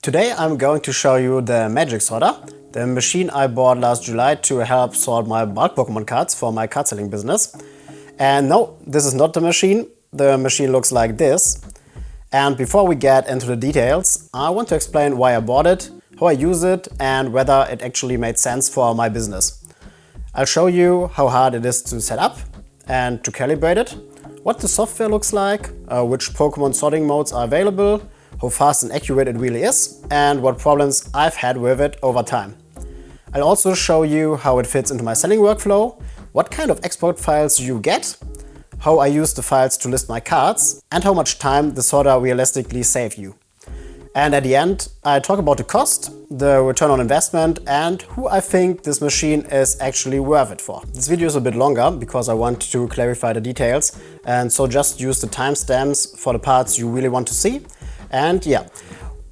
Today I'm going to show you the MagicSorter, the machine I bought last July to help sort my bulk Pokemon cards for my card selling business. And no, this is not the machine. The machine looks like this. And before we get into the details, I want to explain why I bought it, how I use it, and whether it actually made sense for my business. I'll show you how hard it is to set up and to calibrate it, what the software looks like, which Pokemon sorting modes are available, how fast and accurate it really is, and what problems I've had with it over time. I'll also show you how it fits into my selling workflow, what kind of export files you get, how I use the files to list my cards, and how much time the sorter realistically saves you. And at the end, I talk about the cost, the return on investment, and who I think this machine is actually worth it for. This video is a bit longer because I want to clarify the details, and so just use the timestamps for the parts you really want to see. And yeah,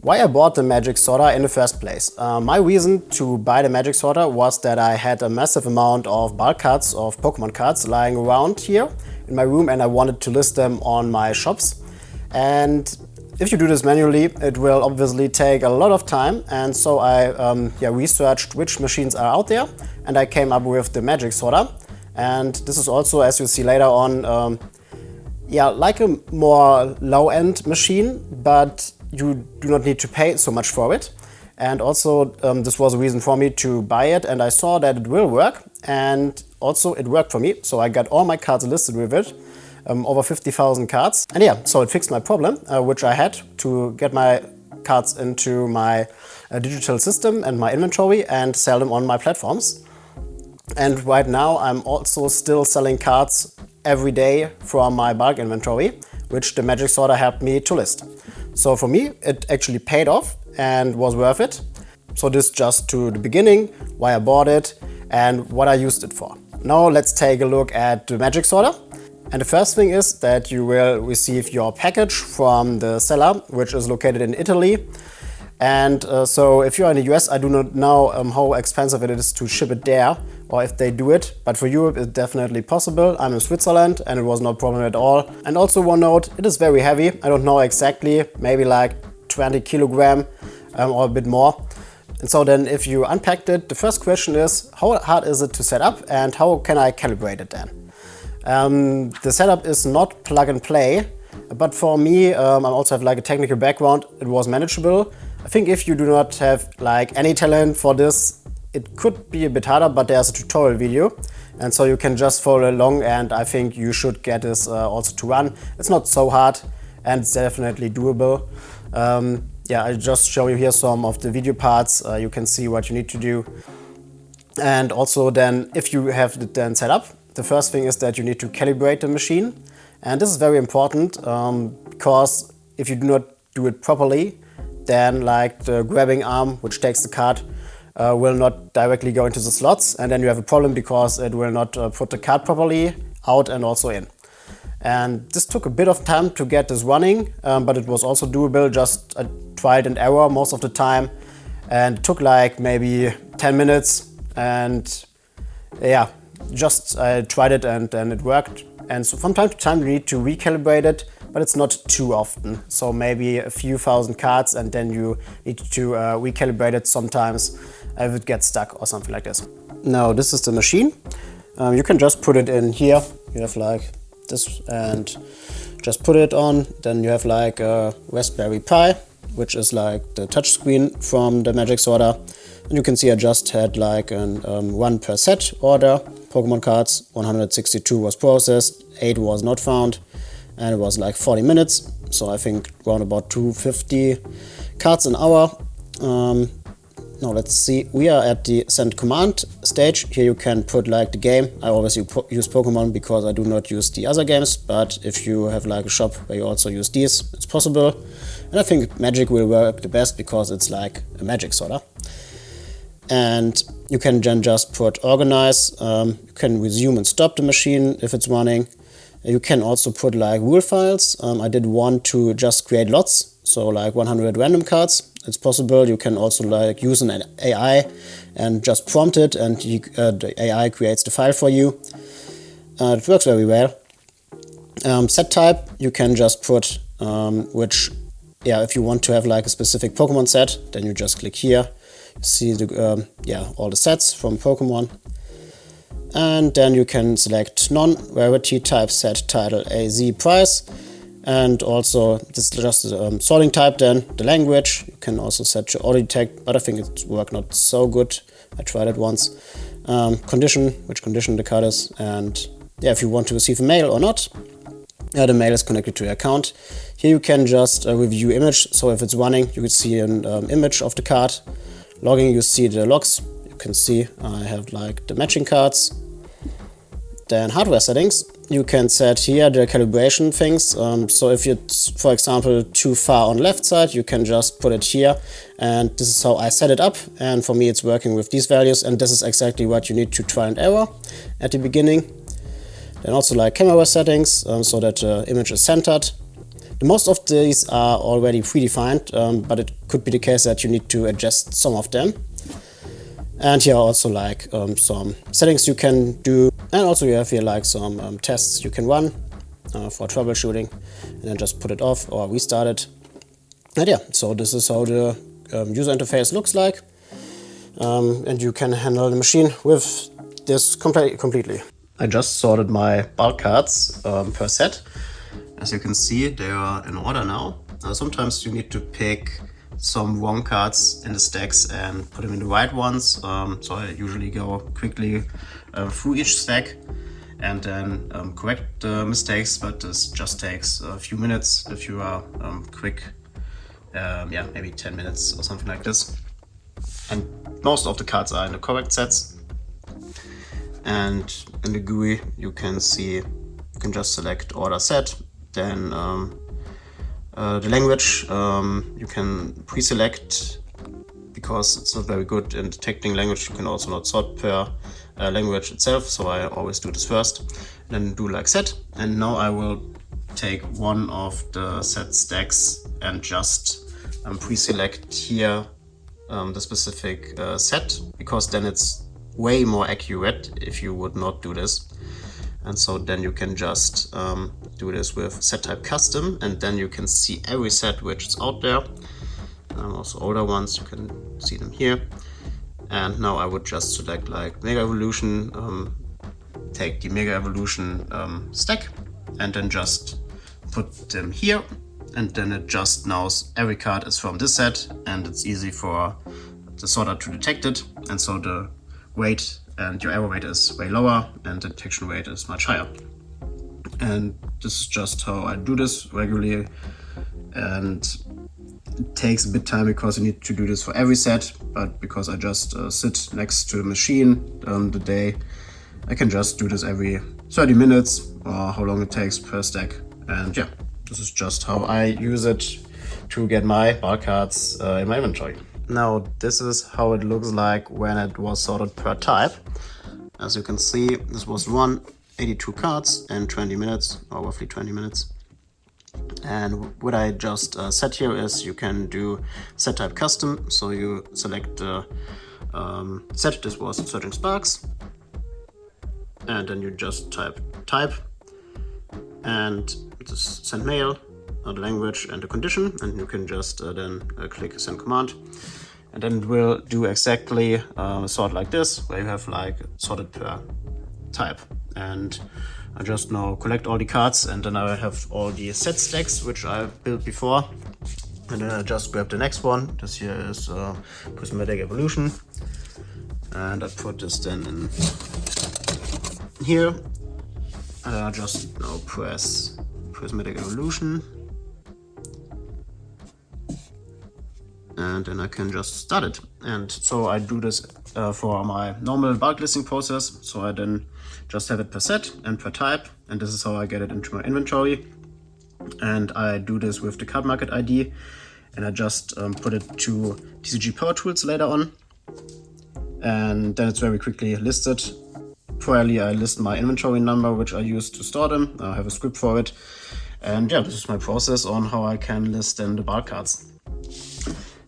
why I bought the MagicSorter in the first place. My reason to buy the MagicSorter was that I had a massive amount of bulk cards, of Pokemon cards lying around here in my room, and I wanted to list them on my shops. And if you do this manually, it will obviously take a lot of time, and so I researched which machines are out there, and I came up with the MagicSorter. And this is also, as you'll see later on, like a more low-end machine, but you do not need to pay so much for it. And also this was a reason for me to buy it, and I saw that it will work, and also it worked for me. So I got all my cards listed with it, over 50,000 cards. And yeah, so it fixed my problem, which I had to get my cards into my digital system and my inventory and sell them on my platforms. And right now I'm also still selling cards every day from my bulk inventory, which the MagicSorter helped me to list. So for me, it actually paid off and was worth it. So this just to the beginning, why I bought it and what I used it for. Now let's take a look at the MagicSorter. And the first thing is that you will receive your package from the seller, which is located in Italy. And so if you're in the US, I do not know how expensive it is to ship it there, or if they do it, but for Europe it's definitely possible. I'm in Switzerland and it was no problem at all. And also one note, it is very heavy. I don't know exactly, maybe like 20 kilogram or a bit more. And so then if you unpacked it, the first question is, how hard is it to set up and how can I calibrate it then? The setup is not plug and play, but for me, I also have like a technical background, it was manageable. I think if you do not have like any talent for this, it could be a bit harder, but there's a tutorial video, and so you can just follow along, and I think you should get this also to run. It's not so hard and it's definitely doable. I just show you here some of the video parts. You can see what you need to do. And also then, if you have it then set up, the first thing is that you need to calibrate the machine. And this is very important because if you do not do it properly, then like the grabbing arm, which takes the card, will not directly go into the slots, and then you have a problem because it will not put the card properly out and also in. And this took a bit of time to get this running, but it was also doable, just a trial and error most of the time. And it took like maybe 10 minutes, and yeah, just I tried it and it worked. And so from time to time you need to recalibrate it, but it's not too often. So maybe a few thousand cards, and then you need to recalibrate it sometimes if it gets stuck or something like this. Now this is the machine. You can just put it in here. You have like this and just put it on. Then you have like a Raspberry Pi, which is like the touch screen from the MagicSorter. And you can see I just had like an 1 per set order. Pokemon cards, 162 was processed, 8 was not found, and it was like 40 minutes. So I think around about 250 cards an hour. Now let's see, we are at the send command stage. Here you can put like the game. I always use Pokemon because I do not use the other games, but if you have like a shop where you also use these, it's possible. And I think Magic will work the best because it's like a MagicSorter. And you can then just put organize. You can resume and stop the machine if it's running. You can also put like rule files. I did one to just create lots, so like 100 random cards. It's possible. You can also like use an AI and just prompt it, and the AI creates the file for you. It works very well. Set type, you can just put which yeah, if you want to have like a specific Pokemon set, then you just click here. You see the all the sets from Pokemon. And then you can select none, rarity, type, set, title, AZ, price. And also, this is just the sorting type then, the language. You can also set your auto detect, but I think it worked not so good. I tried it once. Condition, which condition the card is. And yeah, if you want to receive a mail or not. The mail is connected to your account. Here you can just review image. So if it's running, you can see an image of the card. Logging, you see the logs. You can see I have like the matching cards. Then hardware settings, you can set here the calibration things. So if it's, for example, too far on left side, you can just put it here. And this is how I set it up. And for me, it's working with these values. And this is exactly what you need to try and error at the beginning. Then also like camera settings, so that the image is centered. Most of these are already predefined, but it could be the case that you need to adjust some of them. And here also like some settings you can do. And also you have here like some tests you can run for troubleshooting. And then just put it off or restart it. And yeah, so this is how the user interface looks like. And you can handle the machine with this completely. I just sorted my bulk cards per set. As you can see, they are in order now. Sometimes you need to pick some wrong cards in the stacks and put them in the right ones. So I usually go quickly through each stack and then correct the mistakes, but this just takes a few minutes if you are quick. Yeah, maybe 10 minutes or something like this. And most of the cards are in the correct sets. And in the GUI, you can see, you can just select order set, then the language you can pre-select because it's not very good in detecting language. You can also not sort per language itself, so I always do this first. Then do like set, and now I will take one of the set stacks and just pre-select here the specific set, because then it's way more accurate if you would not do this. And so then you can just do this with set type custom, and then you can see every set which is out there. Also older ones, you can see them here. And now I would just select like Mega Evolution, take the Mega Evolution stack, and then just put them here. And then it just knows every card is from this set, and it's easy for the sorter to detect it. And so the weight and your error rate is way lower and the detection rate is much higher. And this is just how I do this regularly, and it takes a bit time because you need to do this for every set, but because I just sit next to the machine the day, I can just do this every 30 minutes or how long it takes per stack. And yeah, this is just how I use it to get my bulk cards in my inventory. Now this is how it looks like when it was sorted per type. As you can see, this was 82 cards in 20 minutes, or roughly 20 minutes. And what I just set here is you can do set type custom. So you select the set, this was searching sparks, and then you just type, and just send mail, the language and the condition, and you can just then click send command. And then it will do exactly a sort like this, where you have like sorted per type. And I just now collect all the cards, and then I have all the set stacks which I built before. And then I just grab the next one. This here is Prismatic Evolution. And I put this then in here. And I just now press Prismatic Evolution. And then I can just start it. And so I do this for my normal bulk listing process. So I then just have it per set and per type. And this is how I get it into my inventory. And I do this with the card market ID. And I just put it to TCG Power Tools later on. And then it's very quickly listed. Priorly I list my inventory number, which I use to store them. I have a script for it. And yeah, this is my process on how I can list then the bulk cards.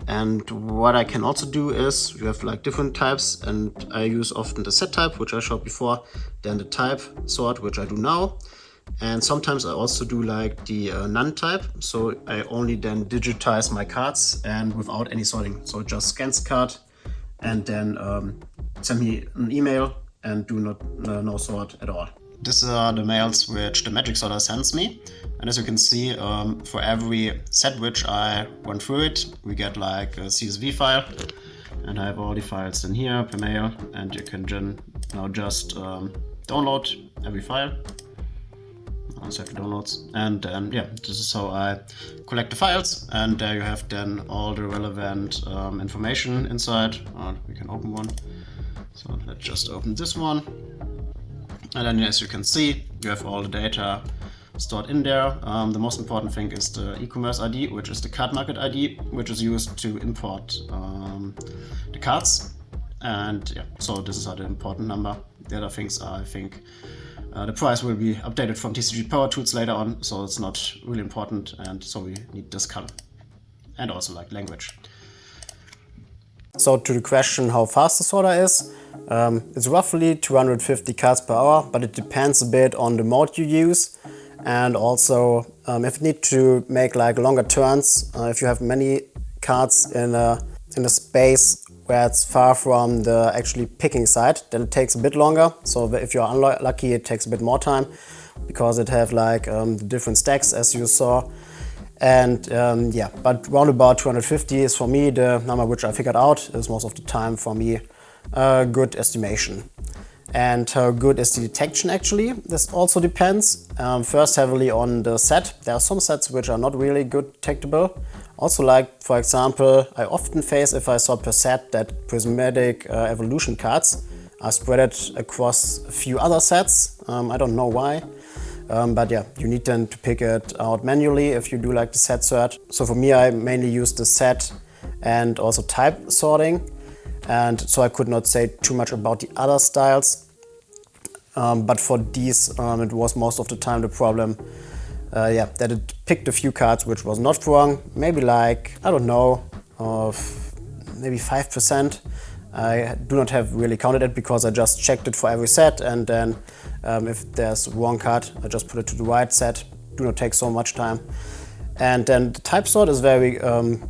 And what I can also do is, you have like different types, and I use often the set type, which I showed before, then the type sort, which I do now, And sometimes I also do like the none type, so I only then digitize my cards and without any sorting. So it just scans the card and then send me an email and do not no sort at all. These are the mails which the MagicSorter sends me, and as you can see, for every set which I run through it, we get like a CSV file, and I have all the files in here per mail, and you can now just download every file. I also have the downloads, and then yeah, this is how I collect the files, and there you have then all the relevant information inside. We can open one, so let's just open this one, and then as you can see, you have all the data stored in there. The most important thing is the e-commerce ID, which is the card market ID, which is used to import the cards, and yeah, so this is the important number. The other things are, I think, the price will be updated from TCG Power Tools later on, so it's not really important, and so we need this color. And also like language. So to the question how fast the sorter is, it's roughly 250 cards per hour, but it depends a bit on the mode you use. And also if you need to make like longer turns, if you have many cards in a space where it's far from the actually picking side, then it takes a bit longer. So if you're unlucky, it takes a bit more time because it have like the different stacks as you saw. And yeah, but round about 250 is for me the number which I figured out is most of the time for me a good estimation. And how good is the detection actually? This also depends. First heavily on the set. There are some sets which are not really good detectable. Also, like for example, I often face if I sort per set that prismatic evolution cards are spread across a few other sets. I don't know why, but yeah, you need then to pick it out manually if you do like the set sort. So for me, I mainly use the set and also type sorting, and so I could not say too much about the other styles. But for these, it was most of the time the problem. Yeah, that it picked a few cards which was not wrong, maybe like, I don't know, maybe 5%. I do not have really counted it because I just checked it for every set, and then if there's a wrong card, I just put it to the right set. Do not take so much time. And then the type sort is very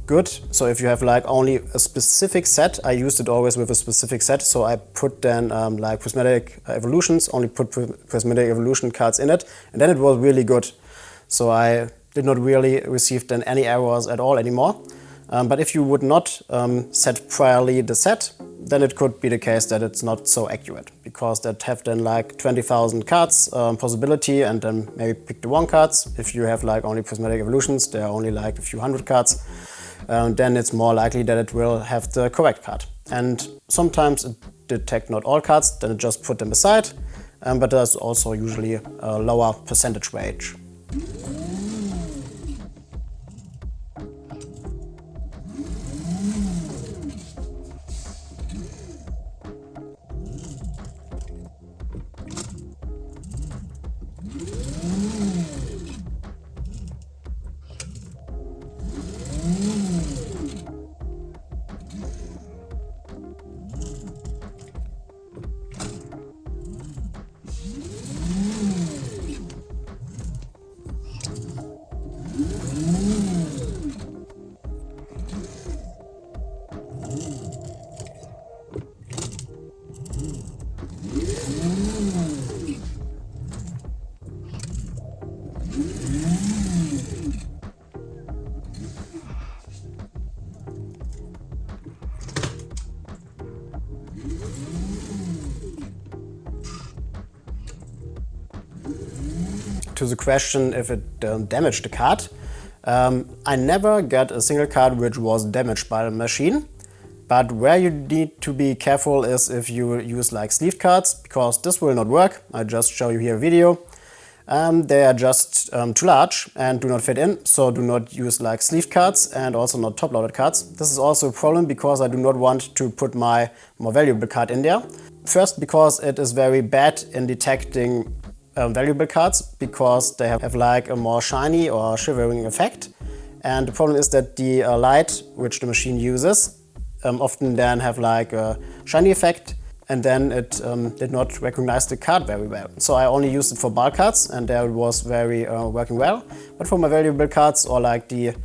good. So if you have like only a specific set, I used it always with a specific set. So I put then like prismatic evolutions, only put prismatic evolution cards in it, and then it was really good. So I did not really receive then any errors at all anymore. But if you would not set priorly the set, then it could be the case that it's not so accurate, because that have then like 20,000 cards possibility, and then maybe pick the wrong cards. If you have like only prismatic evolutions, there are only like a few hundred cards, then it's more likely that it will have the correct card. And sometimes it detects not all cards, then it just put them aside, but there's also usually a lower percentage rate. To the question if it damaged the card, I never got a single card which was damaged by the machine. But where you need to be careful is if you use like sleeved cards, because this will not work. I just show you here a video. They are just too large and do not fit in, so do not use like sleeved cards and also not top-loaded cards. This is also a problem because I do not want to put my more valuable card in there. First, because it is very bad in detecting valuable cards, because they have like a more shiny or shivering effect. And the problem is that the light which the machine uses often then have like a shiny effect, and then it did not recognize the card very well. So I only used it for bulk cards, and there it was very working well. But for my valuable cards, or like the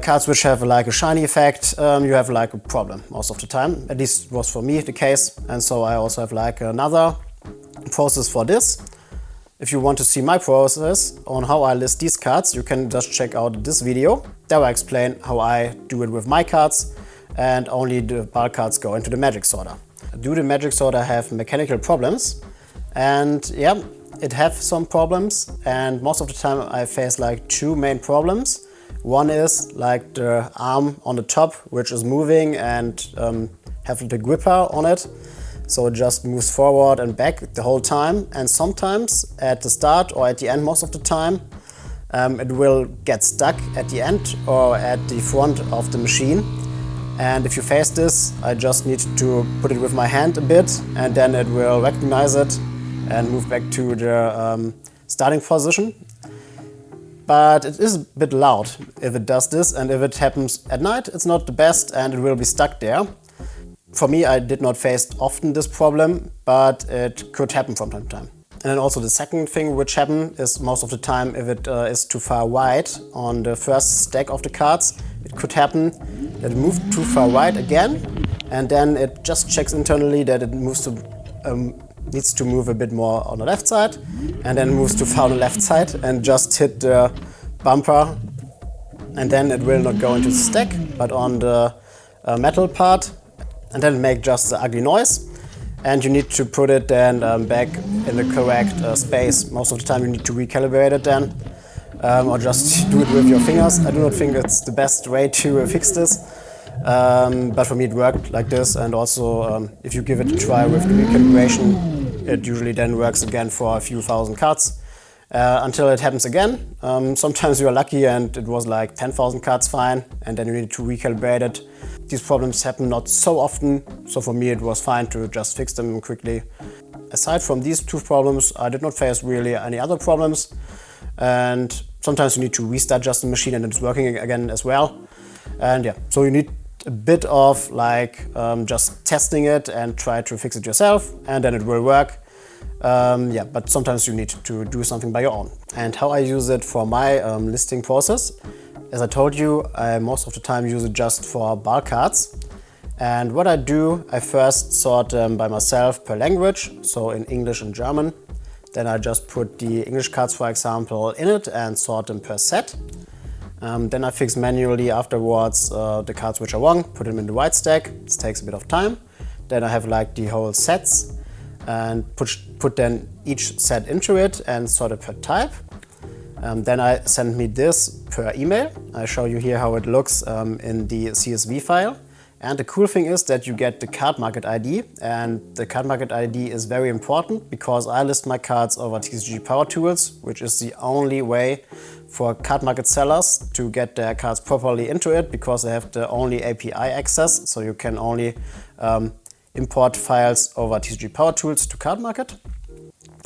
cards which have like a shiny effect, you have like a problem most of the time. At least was for me the case. And so I also have like another process for this. If you want to see my process on how I list these cards, you can just check out this video. There I explain how I do it with my cards, and only the bulk cards go into the MagicSorter. Do the MagicSorter have mechanical problems? And yeah, it have some problems, and most of the time I face like two main problems. One is like the arm on the top, which is moving and have the gripper on it. So it just moves forward and back the whole time. And sometimes at the start or at the end, most of the time, it will get stuck at the end or at the front of the machine. And if you face this, I just need to put it with my hand a bit, and then it will recognize it and move back to the starting position. But it is a bit loud if it does this, and if it happens at night, it's not the best and it will be stuck there. For me, I did not face often this problem, but it could happen from time to time. And then also the second thing which happens is most of the time if it is too far wide on the first stack of the cards, it could happen that it moved too far wide again, and then it just checks internally that it moves to, needs to move a bit more on the left side, and then moves too far on the left side and just hit the bumper, and then it will not go into the stack, but on the metal part, and then make just the ugly noise. And you need to put it then back in the correct space. Most of the time you need to recalibrate it then, or just do it with your fingers. I do not think it's the best way to fix this, but for me it worked like this. And also if you give it a try with the recalibration, it usually then works again for a few thousand cards until it happens again. Sometimes you are lucky and it was like 10,000 cards fine, and then you need to recalibrate it. These problems happen not so often, so for me it was fine to just fix them quickly. Aside from these two problems, I did not face really any other problems, and sometimes you need to restart just the machine and it's working again as well. And yeah, so you need a bit of like just testing it and try to fix it yourself, and then it will work. Yeah, but sometimes you need to do something by your own. And how I use it for my listing process, as I told you, I most of the time use it just for bulk cards. And what I do, I first sort them by myself per language, so in English and German. Then I just put the English cards, for example, in it and sort them per set. Then I fix manually afterwards the cards which are wrong, put them in the right stack. This takes a bit of time. Then I have like the whole sets and put then each set into it and sort it per type. Then I send me this per email. I show you here how it looks in the CSV file. And the cool thing is that you get the card market ID, and the card market ID is very important because I list my cards over TCG Power Tools, which is the only way for card market sellers to get their cards properly into it, because they have the only API access, so you can only import files over TCG Power Tools to card market.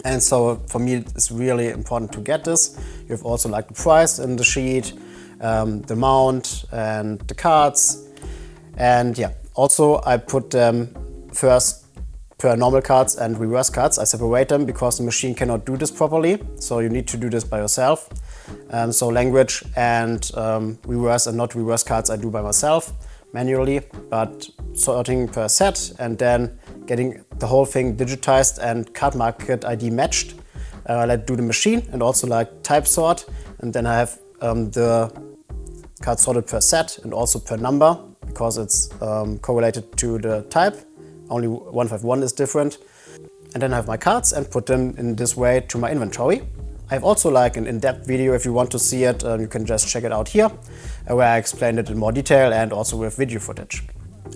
And so for me it's really important to get this. You have also like the price in the sheet, the amount and the cards. And yeah, also I put them first per normal cards and reverse cards. I separate them because the machine cannot do this properly. So you need to do this by yourself. So language and reverse and not reverse cards I do by myself manually, but sorting per set and then getting the whole thing digitized and card market ID matched. Let's do the machine and also like type sort. And then I have the cards sorted per set and also per number, because it's correlated to the type. Only 151 is different. And then I have my cards and put them in this way to my inventory. I have also like an in-depth video. If you want to see it, you can just check it out here, where I explained it in more detail and also with video footage.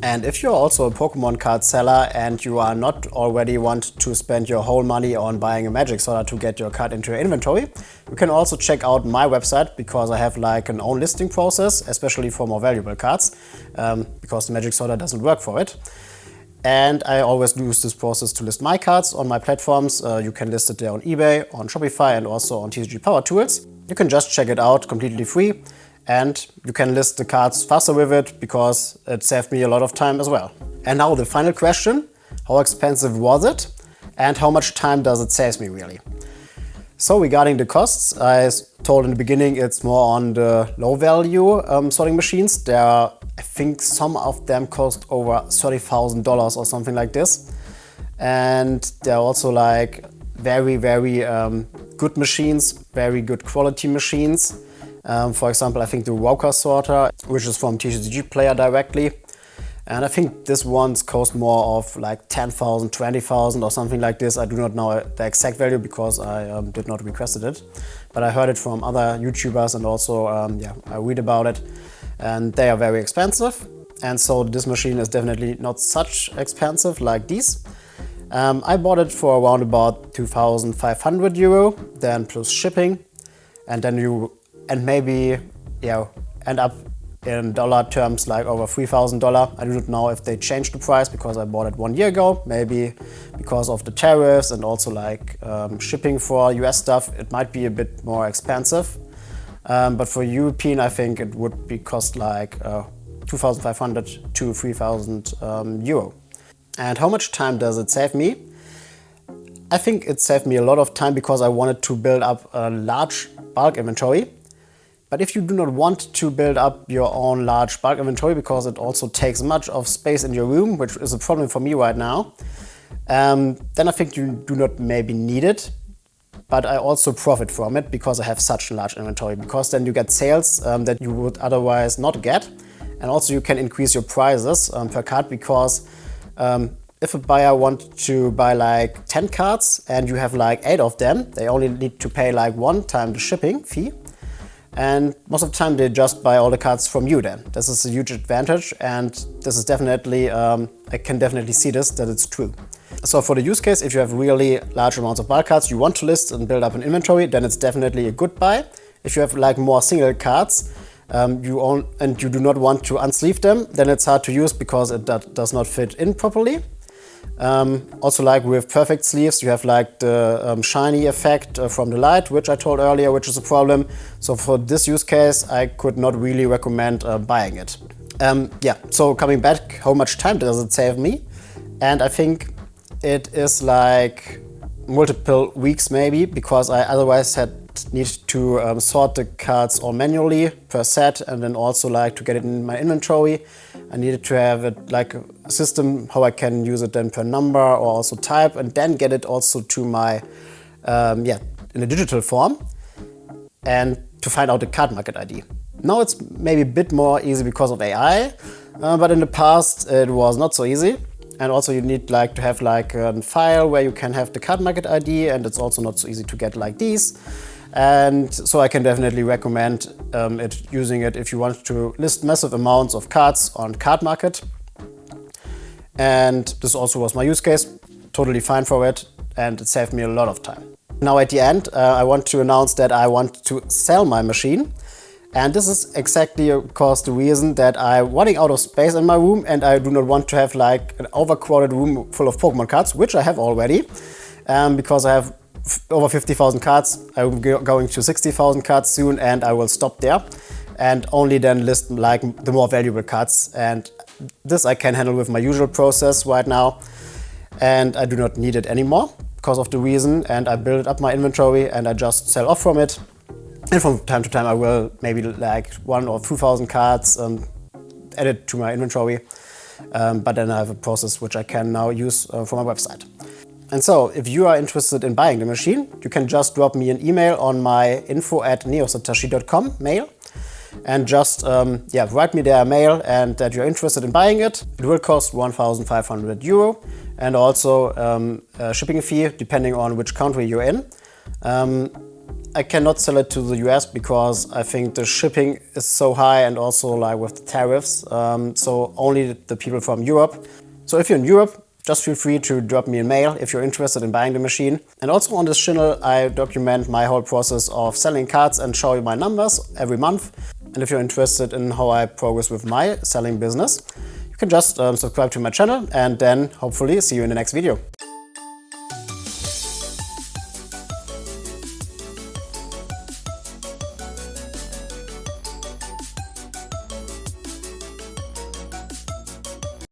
And if you're also a Pokemon card seller and you are not already want to spend your whole money on buying a MagicSorter to get your card into your inventory, you can also check out my website, because I have like an own listing process, especially for more valuable cards, because the MagicSorter doesn't work for it. And I always use this process to list my cards on my platforms. You can list it there on eBay, on Shopify and also on TCG Power Tools. You can just check it out completely free. And you can list the cards faster with it, because it saved me a lot of time as well. And now the final question: how expensive was it, and how much time does it save me really. So regarding the costs, I told in the beginning it's more on the low value sorting machines. There are, I think some of them cost over $30,000 or something like this. And they're also like very good machines, very good quality machines. For example, I think the MagicSorter, which is from TCG Player directly. And I think this one's cost more of like 10,000, 20,000 or something like this. I do not know the exact value because I did not requested it. But I heard it from other YouTubers and also I read about it. And they are very expensive. And so this machine is definitely not such expensive like these. I bought it for around about 2,500 euro, then plus shipping. And then you maybe end up in dollar terms like over $3,000. I do not know if they changed the price because I bought it 1 year ago. Maybe because of the tariffs and also like shipping for US stuff, it might be a bit more expensive. But for European, I think it would be cost like 2,500 to 3,000 euro. And how much time does it save me? I think it saved me a lot of time because I wanted to build up a large bulk inventory. But if you do not want to build up your own large bulk inventory because it also takes much of space in your room, which is a problem for me right now, then I think you do not maybe need it. But I also profit from it because I have such a large inventory, because then you get sales that you would otherwise not get. And also you can increase your prices per card because if a buyer wants to buy like 10 cards and you have like 8 of them, they only need to pay like 1 time the shipping fee. And most of the time they just buy all the cards from you then. This is a huge advantage, and this is definitely, I can definitely see this, that it's true. So for the use case, if you have really large amounts of bulk cards you want to list and build up an inventory, then it's definitely a good buy. If you have like more single cards and you do not want to unsleeve them, then it's hard to use because it does not fit in properly. Also, like with perfect sleeves, you have like the shiny effect from the light, which I told earlier, which is a problem. So for this use case, I could not really recommend buying it. So coming back, how much time does it save me? And I think it is like multiple weeks maybe, because I otherwise need to sort the cards all manually per set, and then also like to get it in my inventory. I needed to have it like a system how I can use it then per number or also type, and then get it also to my in a digital form, and to find out the card market ID. Now it's maybe a bit more easy because of AI, but in the past it was not so easy. And also you need like to have like a file where you can have the card market ID, and it's also not so easy to get like these. And so I can definitely recommend using it if you want to list massive amounts of cards on card market. And this also was my use case, totally fine for it, and it saved me a lot of time. Now at the end, I want to announce that I want to sell my machine. And this is exactly, of course, the reason that I'm running out of space in my room, and I do not want to have like an overcrowded room full of Pokemon cards, which I have already, because I have over 50,000 cards. I'm going to 60,000 cards soon, and I will stop there and only then list like the more valuable cards. And this I can handle with my usual process right now, and I do not need it anymore because of the reason. And I build up my inventory and I just sell off from it. And from time to time I will maybe like 1,000 or 2,000 cards add it to my inventory. But then I have a process which I can now use for my website. And so if you are interested in buying the machine, you can just drop me an email on my info@neosatoshi.com mail. And just write me there a mail and that you're interested in buying it. It will cost 1,500 euro, and also a shipping fee depending on which country you're in. I cannot sell it to the US because I think the shipping is so high, and also like with the tariffs, so only the people from Europe. So if you're in Europe, just feel free to drop me a mail if you're interested in buying the machine. And also on this channel I document my whole process of selling cards and show you my numbers every month. And if you're interested in how I progress with my selling business, you can just subscribe to my channel, and then hopefully see you in the next video.